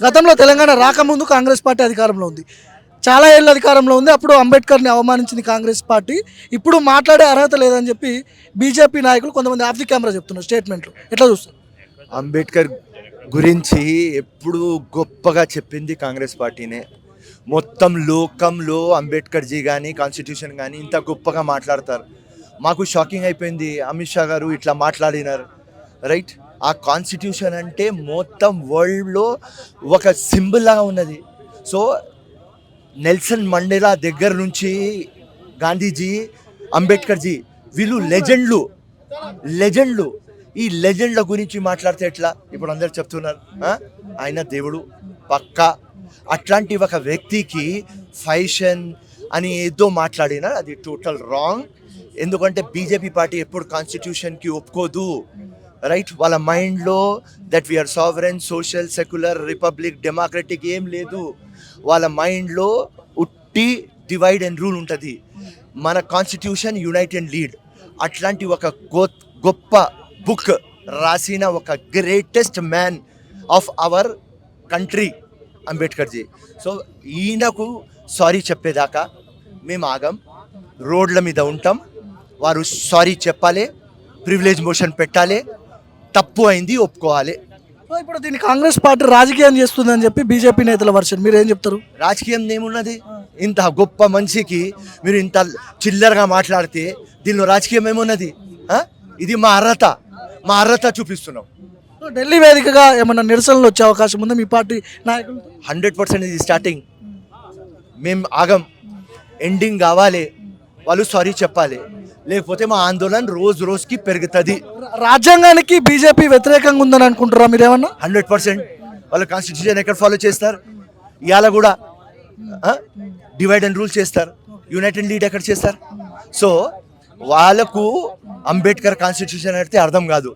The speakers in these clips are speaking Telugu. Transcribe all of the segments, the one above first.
గతంలో తెలంగాణ రాకముందు కాంగ్రెస్ పార్టీ అధికారంలో ఉంది, చాలా ఏళ్ళ అధికారంలో ఉంది. అప్పుడు అంబేద్కర్ని అవమానించింది కాంగ్రెస్ పార్టీ. ఇప్పుడు మాట్లాడే అర్హత లేదని చెప్పి బీజేపీ నాయకులు కొంతమంది ఆఫ్ ది కెమెరా చెప్తున్నారు స్టేట్మెంట్లు. ఎట్లా చూస్తారు? అంబేద్కర్ గురించి ఎప్పుడు గొప్పగా చెప్పింది కాంగ్రెస్ పార్టీనే. మొత్తం లోకంలో అంబేద్కర్ జీ కానీ కాన్స్టిట్యూషన్ కానీ ఇంత గొప్పగా మాట్లాడతారు. మాకు షాకింగ్ అయిపోయింది అమిత్ షా గారు ఇట్లా మాట్లాడినారు. రైట్, ఆ కాన్స్టిట్యూషన్ అంటే మొత్తం వరల్డ్లో ఒక సింబల్ లాగా ఉన్నది. సో నెల్సన్ మండేలా దగ్గర నుంచి గాంధీజీ, అంబేద్కర్ జీ, వీళ్ళు లెజెండ్లు. ఈ లెజెండ్ల గురించి మాట్లాడితే ఎట్లా? ఇప్పుడు అందరు చెప్తున్నారు ఆయన దేవుడు పక్కా. అట్లాంటి ఒక వ్యక్తికి ఫ్యాషన్ అని ఏదో మాట్లాడినా అది టోటల్ రాంగ్. ఎందుకంటే బీజేపీ పార్టీ ఎప్పుడు కాన్స్టిట్యూషన్కి ఒప్పుకోదు. రైట్, వాళ్ళ మైండ్లో that we are sovereign, social, secular, republic, democratic ఏం లేదు. వాళ్ళ మైండ్లో ఉట్టి డివైడ్ అండ్ రూల్ ఉంటుంది. మన కాన్స్టిట్యూషన్ యునైట్ అండ్ లీడ్. అట్లాంటి ఒక గొప్ప బుక్ రాసిన ఒక greatest man of our country Ambedkar ji. So ఈయనకు సారీ చెప్పేదాకా మేము ఆగం, రోడ్ల మీద ఉంటాం. వారు సారీ చెప్పాలి, ప్రివిలేజ్ మోషన్ పెట్టాలి, తప్పు అయింది ఒప్పుకోవాలి. ఇప్పుడు దీన్ని కాంగ్రెస్ పార్టీ రాజకీయం చేస్తుందని చెప్పి బీజేపీ నేతల వర్షన్, మీరు ఏం చెప్తారు? రాజకీయం ఏమున్నది? ఇంత గొప్ప మనిషికి మీరు ఇంత చిల్లరగా మాట్లాడితే దీనిలో రాజకీయం ఏమున్నది? ఇది మా అర్హత చూపిస్తున్నాం. ఢిల్లీ వేదికగా ఏమన్నా నిరసనలు వచ్చే అవకాశం ఉందా మీ పార్టీ నాయకులు? 100% ఇది స్టార్టింగ్. మేము ఆగం, ఎండింగ్ కావాలి, వాళ్ళు సారీ చెప్పాలి, లేకపోతే మా ఆందోళన రోజుకి పెరుగుతుంది. రాజ్యాంగానికి బీజేపీ వ్యతిరేకంగా ఉందని అనుకుంటారా మీరేమన్నా? 100% వాళ్ళు కాన్స్టిట్యూషన్ ఎక్కడ ఫాలో చేస్తారు? ఇవాళ కూడా డివైడ్ అండ్ రూల్ చేస్తారు, యునైటెడ్ లీడ్ ఎక్కడ చేస్తారు? సో వాళ్ళకు అంబేద్కర్ కాన్స్టిట్యూషన్ అంటే అర్థం కాదు.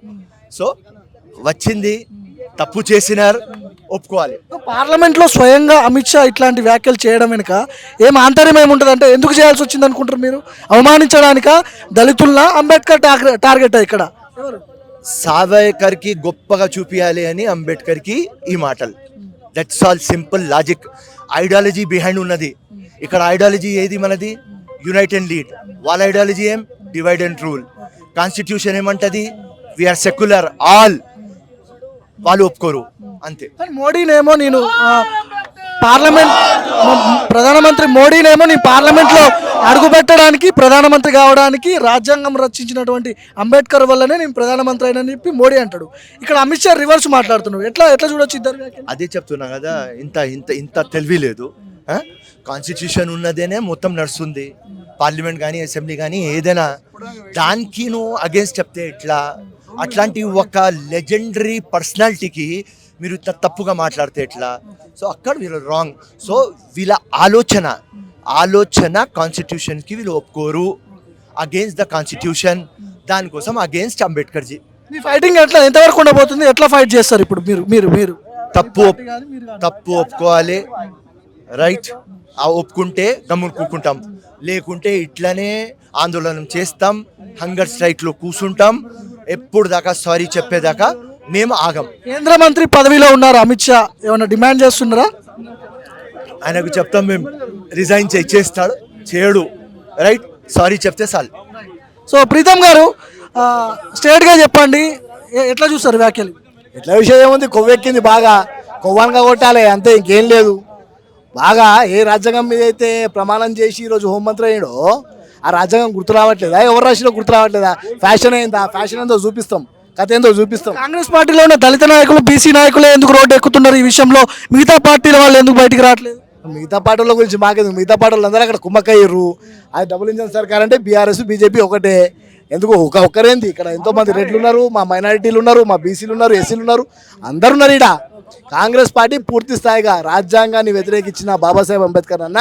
సో వచ్చింది, తప్పు చేసినారు, ఒప్పుకోవాలి. పార్లమెంట్లో స్వయంగా అమిత్ షా ఇట్లాంటి వ్యాఖ్యలు చేయడం వెనుక ఏం ఆంతర్యం ఏముంటుంది అంటే ఎందుకు చేయాల్సి వచ్చింది అనుకుంటారు మీరు? అవమానించడానిక దళితుల్లా? అంబేద్కర్ టార్గెట్ ఇక్కడ సావర్కర్కి గొప్పగా చూపించాలి అని అంబేద్కర్కి ఈ మాటలు. That's all simple logic. Ideology behind ఉన్నది. ఇక్కడ ఐడియాలజీ ఏది మనది? Unite and lead. వాళ్ళ ఐడియాలజీ ఏం? Divide and rule. కాన్స్టిట్యూషన్ ఏమంటది? We are secular all. వాళ్ళు ఒప్పుకోరు అంతే. మోడీనేమో నేను పార్లమెంట్ ప్రధానమంత్రి మోడీనేమో నీ పార్లమెంట్లో అడుగుపెట్టడానికి, ప్రధానమంత్రి కావడానికి రాజ్యాంగం రచించినటువంటి అంబేద్కర్ వల్లనే నేను ప్రధానమంత్రి అయినని చెప్పి మోడీ అంటాడు. ఇక్కడ అమిత్ షా రివర్స్ మాట్లాడుతున్నాడు. ఎట్లా చూడొచ్చు ఇద్దరు? అదే చెప్తున్నా కదా, ఇంత తెలివి లేదు. కాన్స్టిట్యూషన్ ఉన్నదేనే మొత్తం నడుస్తుంది. పార్లమెంట్ కానీ అసెంబ్లీ కానీ ఏదైనా దానికి నువ్వు అగేన్స్ట్ చెప్తే ఎట్లా? అట్లాంటి ఒక లెజెండరీ పర్సనాలిటీకి మీరు తప్పుగా మాట్లాడితే ఎట్లా? సో అక్కడ వీళ్ళు రాంగ్. సో వీళ్ళ ఆలోచన కాన్స్టిట్యూషన్కి వీళ్ళు ఒప్పుకోరు. అగేన్స్ట్ ద కాన్స్టిట్యూషన్, దానికోసం అగేన్స్ట్ అంబేద్కర్ జీ. మీ ఫైటింగ్ ఎట్లా, ఎంతవరకు ఉండబోతుంది? ఎట్లా ఫైట్ చేస్తారు ఇప్పుడు మీరు? తప్పు ఒప్పుకోవాలి. రైట్, ఒప్పుకుంటే గమ్మున కూకుంటాం, లేకుంటే ఇట్లనే ఆందోళన చేస్తాం, హంగర్ స్ట్రైక్లో కూర్చుంటాం. ఎప్పుడు దాకా సారీ చెప్పేదాకా మేము ఆగం. కేంద్ర మంత్రి పదవిలో ఉన్నారు అమిత్ షా, ఏమైనా డిమాండ్ చేస్తున్నారా? ఆయనకు చెప్తాం మేము, రిజైన్ చేస్తాడు, చేయడు. రైట్, సారీ చెప్తే చాలు. సో ప్రీతం గారు స్ట్రేట్గా చెప్పండి, ఎట్లా చూస్తారు వ్యాఖ్యలు? ఎట్లా విషయం ఏముంది? కొవ్వెక్కింది బాగా, కొవ్వనగా కొట్టాలి అంతే, ఇంకేం లేదు. బాగా ఏ రాజ్యాంగం మీద అయితే ప్రమాణం చేసి ఈరోజు హోంమంత్రి అయ్యాడో ఆ రాజ్యాంగం గుర్తు రావట్లేదా? ఎవరు రాసినా గుర్తు రావట్లేదా? ఫ్యాషన్ అయిందా? ఫ్యాషన్ ఏందో చూపిస్తాం, కథ ఏందో చూపిస్తాం. కాంగ్రెస్ పార్టీలో ఉన్న దళిత నాయకులు, బీసీ నాయకులే ఎందుకు రోడ్డు ఎక్కుతున్నారు ఈ విషయంలో? మిగతా పార్టీల వాళ్ళు ఎందుకు బయటికి రావట్లేదు? మిగతా పార్టీల గురించి మాకేందుకు? మిగతా పార్టీలు అందరూ అక్కడ కుమ్మక్కయ్యారు. అది డబుల్ ఇంజన్ సర్కార్ అంటే బీఆర్ఎస్ బీజేపీ ఒకటే. ఎందుకు ఒక్కరేంది? ఇక్కడ ఎంతోమంది రెడ్లు ఉన్నారు, మా మైనారిటీలు ఉన్నారు, మా బీసీలు ఉన్నారు, ఎస్సీలు ఉన్నారు, అందరు ఉన్నారు. ఇక్కడ కాంగ్రెస్ పార్టీ పూర్తి స్థాయిగా రాజ్యాంగాన్ని వ్యతిరేకించిన బాబాసాహెబ్ అంబేద్కర్ అన్న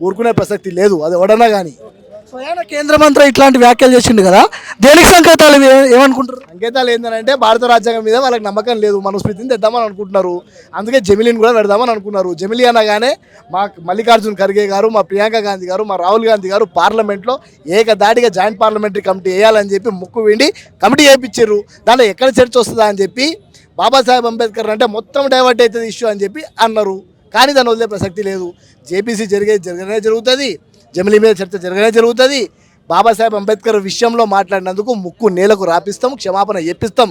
ఊరుకునే ప్రసక్తి లేదు, అది ఎవడన్నా కానీ. స్వయాన కేంద్ర మంత్రి ఇట్లాంటి వ్యాఖ్యలు చేసిండు కదా, దేనికి సంకేతాలు ఏమనుకుంటారు? సంకేతాలు ఏంటంటే భారత రాజ్యాంగం మీద వాళ్ళకి నమ్మకం లేదు, మనస్ఫూర్తిని తెద్దామని అనుకుంటున్నారు. అందుకే జమిలీని కూడా పెడదామని అనుకున్నారు. జమిలీ అనగానే మా మల్లికార్జున్ ఖర్గే గారు, మా ప్రియాంక గాంధీ గారు, మా రాహుల్ గాంధీ గారు పార్లమెంట్లో ఏకదాటిగా జాయింట్ పార్లమెంటరీ కమిటీ వేయాలని చెప్పి ముక్కు వెండి కమిటీ వేయించారు. దాంట్లో ఎక్కడ చర్చ వస్తుందా అని చెప్పి బాబాసాహెబ్ అంబేద్కర్ అంటే మొత్తం డైవర్ట్ అవుతుంది ఇష్యూ అని చెప్పి అన్నారు. కానీ దాన్ని వదిలే ప్రసక్తి లేదు. జేపీసీ జరగనే జరుగుతుంది, జమిలీ మీద చర్చ జరగనే జరుగుతుంది. బాబాసాహెబ్ అంబేద్కర్ విషయంలో మాట్లాడినందుకు ముక్కు నేలకు రాపిస్తాం, క్షమాపణ చెప్పిస్తాం.